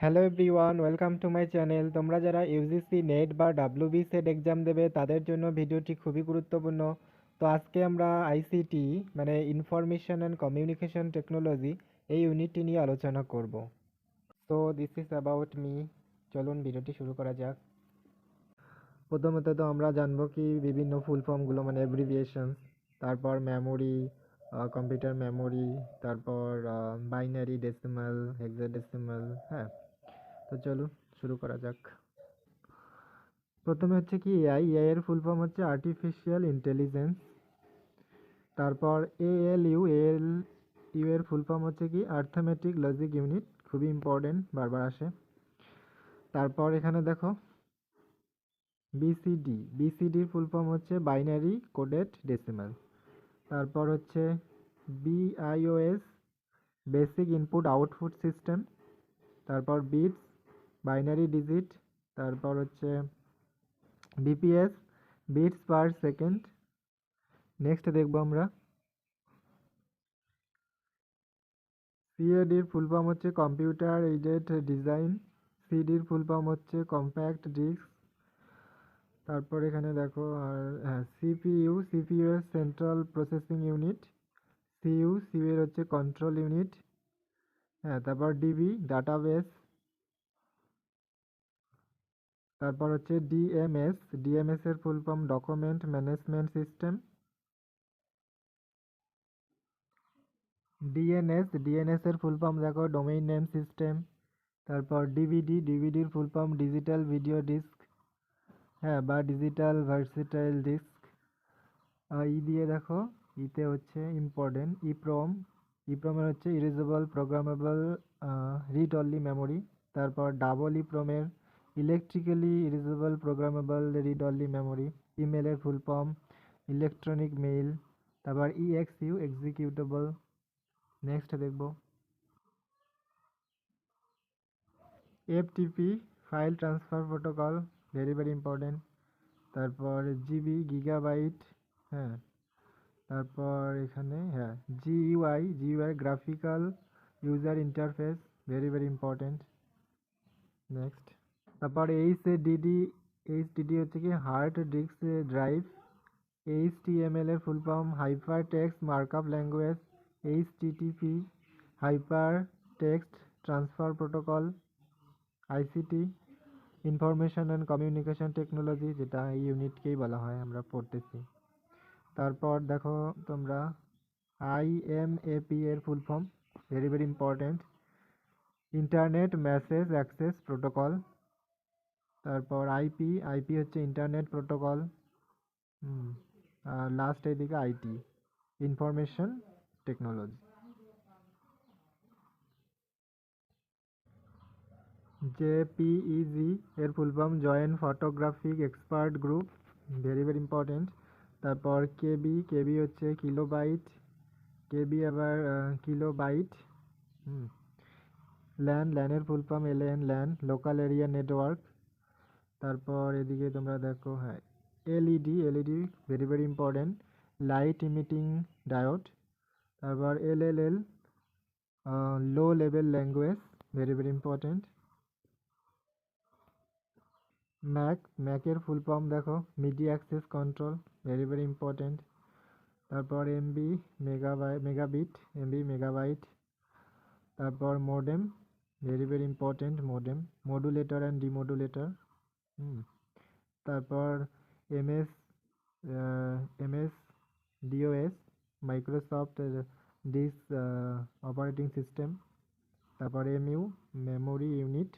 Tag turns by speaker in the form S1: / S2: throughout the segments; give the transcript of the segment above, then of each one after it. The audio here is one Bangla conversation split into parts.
S1: Hello everyone, welcome to my channel. তোমরা যারা ইউজিসি নেট বা ডাব্লিউবি সেট এক্সাম দেবে তাদের জন্য ভিডিওটি খুবই গুরুত্বপূর্ণ। তো আজকে আমরা আইসিটি মানে ইনফরমেশন অ্যান্ড কমিউনিকেশন টেকনোলজি এই ইউনিটটি নিয়ে আলোচনা করব। So this is about me. চলুন ভিডিওটি শুরু করা যাক। প্রথমত তো আমরা জানবো কি বিভিন্ন ফুল ফর্মগুলো মানে অ্যাব্রিভিয়েশনস, তারপর মেমোরি, কম্পিউটার মেমোরি, তারপর বাইনারি, ডেসিমাল, হেক্সাডেসিমাল। হ্যাঁ, তো চলুন শুরু করা যাক। প্রথমে হচ্ছে কি এআই এর ফুল ফর্ম হচ্ছে আর্টিফিশিয়াল ইন্টেলিজেন্স। তারপর এএলইউ এর ফুল ফর্ম হচ্ছে কি আর্থমেটিক লজিক ইউনিট, খুবই ইম্পর্টেন্ট, বারবার আসে। তারপর এখানে দেখো বিসিডির ফুল ফর্ম হচ্ছে বাইনারি কোডেড ডেসিমাল। তারপর হচ্ছে BIOS, basic input output system. তারপর বিটস, বাইনারি ডিজিট। তারপর হচ্ছে BPS, bits per second. Next দেখবো আমরা সিএডির ফুল ফর্ম হচ্ছে কম্পিউটার এইডেড ডিজাইন। সিডির ফুল ফর্ম হচ্ছে কম্প্যাক্ট ডিস্ক। তারপর এখানে দেখো আর হ্যাঁ সিপিইউ এর সেন্ট্রাল প্রসেসিং ইউনিট। সিইউ এর হচ্ছে কন্ট্রোল ইউনিট। হ্যাঁ, তারপর ডিবি ডাটাবেস। তারপর হচ্ছে ডিএমএস এর full form document management system. DNS এর ফুল ফর্ম দেখো ডোমেইন নেম সিস্টেম। তারপর ডিভিডির full form digital video disc, হ্যাঁ, বা ডিজিটাল ভার্সেটাইল ডিস্ক। ই দিয়ে দেখো, ইতে হচ্ছে ইম্পর্টেন্ট ইপ্রমের হচ্ছে erasable programmable read only memory. তারপর ডাবল ইপ্রমের electrically erasable programmable read only memory. ইমেলের ফুল ফর্ম ইলেকট্রনিক মেইল। তারপর ইএক্সইউ এক্সিকিউটেবল। নেক্সট দেখবো FTP, file transfer protocol, very very important. তারপর গিগাবাইট। হ্যাঁ, তারপর এখানে হ্যাঁ GUI graphical user interface, very very important. Next তারপর এইচডিডি হচ্ছে কি হার্ড ডিস্ক ড্রাইভ। এইচটিএমএল এর full form hyper text markup language. HTTP hyper text transfer protocol. ICT information and communication technology, যেটা এই ইউনিটকেই বলা হয়, আমরা পড়তেছি। তারপর দেখো তোমরা আইএমএপি এর full form, very very important, internet message access protocol. তারপর আইপি হচ্ছে ইন্টারনেট প্রোটোকল। আর লাস্ট এদিকে আইটি, ইনফরমেশন টেকনোলজি। জেপিইজি এর full form joint photographic expert group, very very important. তারপর কেবি হচ্ছে কিলোবাইট, কেবি আবার কিলোবাইট। ল্যানের full form LAN local area network. তারপর এদিকে তোমরা দেখো হ্যাঁ LED very very important, light emitting diode. তারপর LLL low level language, very very important. ম্যাকের ফুল ফর্ম দেখো media access control, very very important. তারপর এমবি মেগাবাইট। তারপর modem, very very important, modulator and demodulator. তারপর MS MS DOS Microsoft disk operating system. তারপর মেমোরি ইউনিট।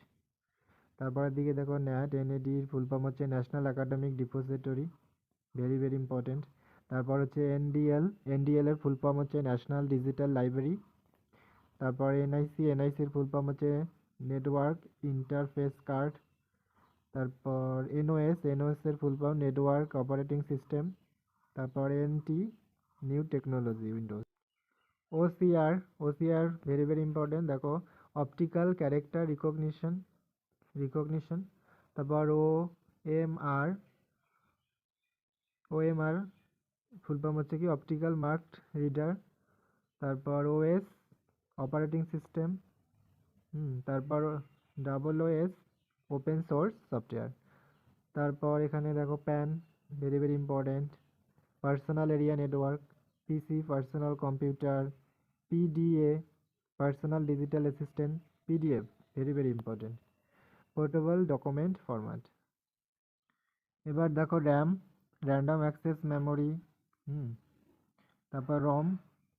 S1: তারপরের দিকে দেখো এনএডির ফুল ফর্ম হচ্ছে national academic depository, very very important. তারপর হচ্ছে এনডিএল এর ফুল ফর্ম হচ্ছে ন্যাশনাল ডিজিটাল লাইব্রেরি। তারপর এনআইসির ফুল ফর্ম হচ্ছে নেটওয়ার্ক ইন্টারফেস কার্ড। তারপর এনওএস এর full form network operating system. তারপর new technology Windows. OCR very very important, দেখো অপটিক্যাল ক্যারেক্টার রিকগনিশন। তারপর ওএমআর ফুল ফর্ম হচ্ছে কি অপটিক্যাল মার্কড রিডার। তারপর ওএস অপারেটিং সিস্টেম। তারপর OOS ওপেন সোর্স সফটওয়্যার। তারপর এখানে দেখো PAN, very very important. Personal area network, PC personal computer, PDA personal digital assistant, PDF very very important. Portable document format. এবার দেখো র্যাম, র্যান্ডম অ্যাক্সেস মেমোরি। তারপর ROM,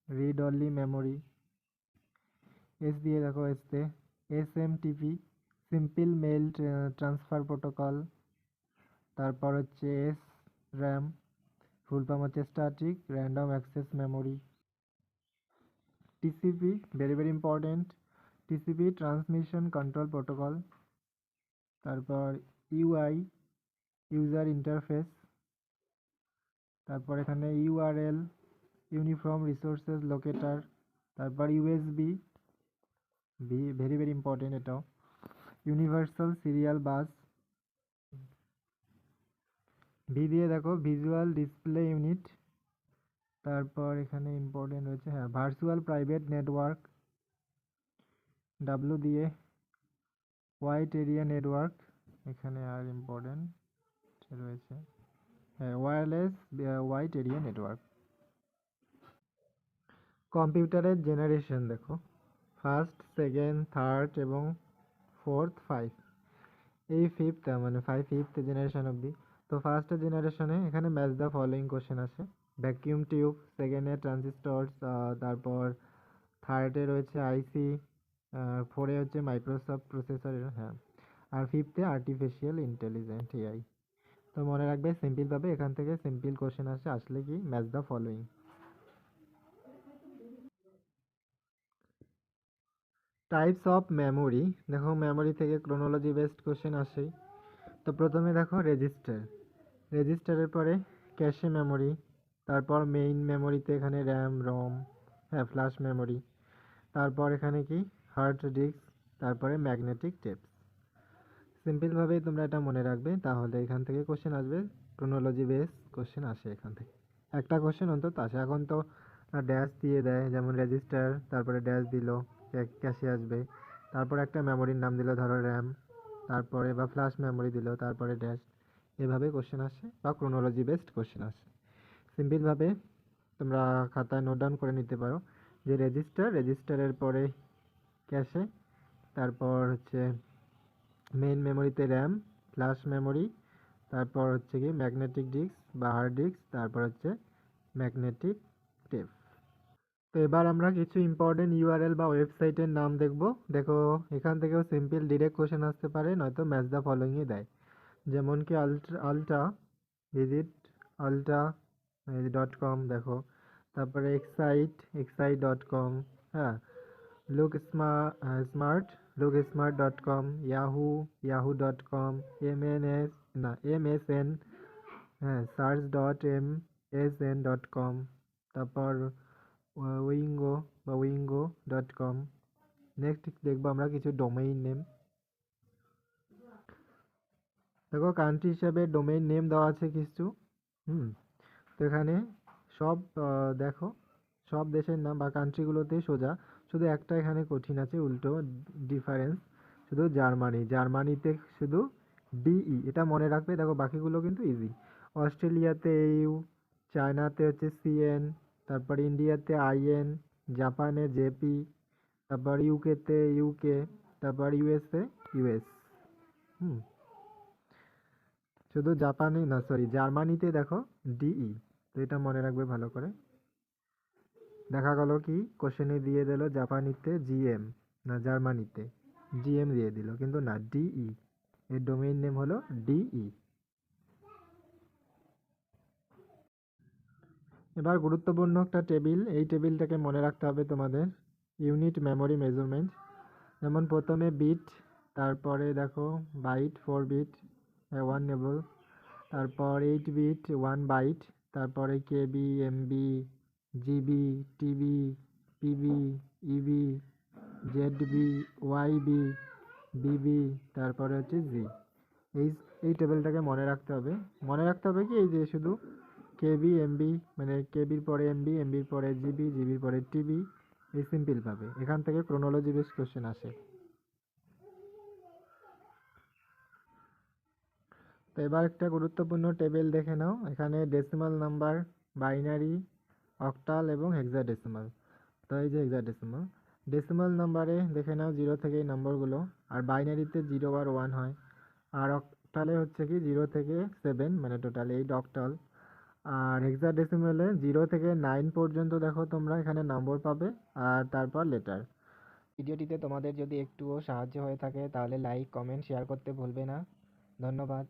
S1: read only memory. S দিয়ে দেখো এসতে SMTP, simple mail transfer protocol. তারপর হচ্ছে এস র্যাম, ফুল ফর্ম হচ্ছে static random access memory. TCP very very important, TCP transmission control protocol. তারপর ইউআই, ইউজার ইন্টারফেস। তারপর এখানে ইউআরএল, ইউনিফর্ম রিসোর্সেস লোকেটার। তারপর ইউএসবি, ভেরি ভেরি ইম্পর্টেন্ট এটাও, ইউনিভার্সাল সিরিয়াল বাস। ভি দিয়ে দেখো ভিজুয়াল ডিসপ্লে ইউনিট। তারপর এখানে ইম্পর্টেন্ট রয়েছে ভার্চুয়াল প্রাইভেট নেটওয়ার্ক। ডাব্লু দিয়ে হোয়াইট এরিয়া নেটওয়ার্ক, এখানে আর ইম্পর্টেন্ট রয়েছে ওয়্যারলেস হোয়াইট এরিয়া নেটওয়ার্ক। কম্পিউটারের জেনারেশন দেখো, ফার্স্ট, সেকেন্ড, থার্ড এবং ফোর্থ, ফাইভ, এই ফিফথ মানে ফিফথ জেনারেশন অবধি। তো ফার্স্ট জেনারেশনে এখানে ম্যাচ দ্য ফলোয়িং কোশ্চেন আছে। ভ্যাকিউম টিউব, সেকেন্ডে ট্রানজিস্টরস, তারপর থার্ডে রয়েছে আইসি, ফোরে হচ্ছে মাইক্রোসফট প্রসেসর, আর ফিফথে আর্টিফিশিয়াল ইন্টেলিজেন্ট এআই। তো মনে রাখবে সিম্পলভাবে এখান থেকে সিম্পল কোশ্চেন আসলে কি match the following. Types of memory, দেখো মেমোরি থেকে ক্রোনোলজি বেসড কোশ্চেন আসেই। তো প্রথমে দেখো রেজিস্টার, রেজিস্টারের পরে ক্যাশে মেমোরি, তারপর মেইন মেমোরিতে এখানে র্যাম রম, ফ্ল্যাশ মেমোরি। তারপর এখানে কি হার্ড ডিস্ক, তারপরে ম্যাগনেটিক টেপস। সিম্পলভাবেই তোমরা এটা মনে রাখবে, তাহলে এখান থেকে কোশ্চেন আসবে, ক্রোনোলজি বেস কোশ্চেন আসে এখান থেকে, একটা কোশ্চেন অন্তত আসে। এখন তো ড্যাশ দিয়ে দেয়, যেমন রেজিস্টার তারপরে ড্যাশ দিল, ক্যাশে আসবে, তারপর একটা মেমোরির নাম দিল ধরো র্যাম, তারপরে বা ফ্ল্যাশ মেমোরি দিল, তারপরে ড্যাশ, এভাবে কোশ্চেন আসে বা ক্রোনোলজি বেসড কোশ্চেন আসে। সিম্পলভাবে তোমরা খাতায় নোট ডাউন করে নিতে পারো যে রেজিস্টার, রেজিস্টারের পরে ক্যাশে, তারপর হচ্ছে মেইন মেমোরিতে র্যাম, ফ্ল্যাশ মেমোরি, তারপর হচ্ছে কি ম্যাগনেটিক ডিস্ক বা হার্ড ডিস্ক, তারপর হচ্ছে ম্যাগনেটিক টেপ। তো এবার আমরা কিছু ইম্পর্টেন্ট ইউআরএল বা ওয়েবসাইটের নাম দেখব। দেখো এখান থেকেও সিম্পল ডিরেক্ট কোশ্চেন আসতে পারে, নয়তো ম্যাচ দ্য ফলোয়িংই দেয়। যেমন কি আলট্রা, ভিজিট আলট্রা .com দেখো, তারপরে excite.com, হ্যাঁ, look smart look smart.com, yahoo.com, MSN, হ্যাঁ, search.msn.com, তারপর wingo.com। নেক্সট দেখবো আমরা কিছু ডোমেইন নেম। দেখো কান্ট্রি হিসাবে ডোমেইন নেম দেওয়া আছে কিছু। তো এখানে সব দেখো সব দেশের নাম বা কান্ট্রিগুলোতেই সোজা, শুধু একটা এখানে কঠিন আছে, উল্টো ডিফারেন্স, শুধু জার্মানি, জার্মানিতে শুধু ডিই, এটা মনে রাখবে। দেখো বাকিগুলো কিন্তু ইজি। অস্ট্রেলিয়াতে ইউ, চায়নাতে হচ্ছে সিএন, তারপর ইন্ডিয়াতে আইএন, জাপানে জেপি, তারপর ইউকেতে ইউকে, তারপর ইউএসএ ইউএস। হুম শুধু জার্মানিতে দেখো ডিই, তো এটা মনে রাখবে ভালো করে। দেখা গেল কি কোশ্চেনে দিয়ে দিল জাপানিতে জিএম, না জার্মানিতে জিএম দিয়ে দিল, কিন্তু না ডিই, এর ডোমেইন নেম হলো ডিই। এবার গুরুত্বপূর্ণ একটা টেবিল, এই টেবিলটাকে মনে রাখতে হবে তোমাদের। ইউনিট মেমোরি মেজারমেন্ট, যেমন প্রথমে বিট, তারপরে দেখো বাইট 4 বিট 1 নেবল, তারপর 8 বিট 1 বাইট, তারপরে KB, MB, GB, TB, PB, EB, ZB, YB, BB, তারপরে হচ্ছে জি। এই এই টেবিলটাকে মনে রাখতে হবে। মনে রাখতে হবে কি এই যে শুধু কেবি এমবি, মানে কেবির পরে এমবি, এমবির পরে জিবি, জিবির পরে টিবি, এই সিম্পলভাবে। এখান থেকে ক্রোনোলজি বেস কোশ্চেন আসে। তো এবার একটা গুরুত্বপূর্ণ টেবিল দেখে নাও। এখানে ডেসিমাল নাম্বার, বাইনারি, অক্টাল এবং হেক্সাডেসিমাল। তো এই যে হেক্সাডেসিমাল, ডেসিমাল নাম্বারে দেখে নাও 0 থেকে এই নম্বরগুলো, আর বাইনারিতে 0 আর 1 হয়, আর অক্টালে হচ্ছে কি 0 থেকে 7 মানে টোটাল 8 অক্টাল। আর হেক্সাডেসিমালে 0 থেকে 9 পর্যন্ত দেখো তোমরা এখানে নম্বর পাবে আর তারপর লেটার। ভিডিওটিতে তোমাদের যদি একটুও সাহায্য হয়ে থাকে তাহলে লাইক, কমেন্ট, শেয়ার করতে ভুলবে না। ধন্যবাদ।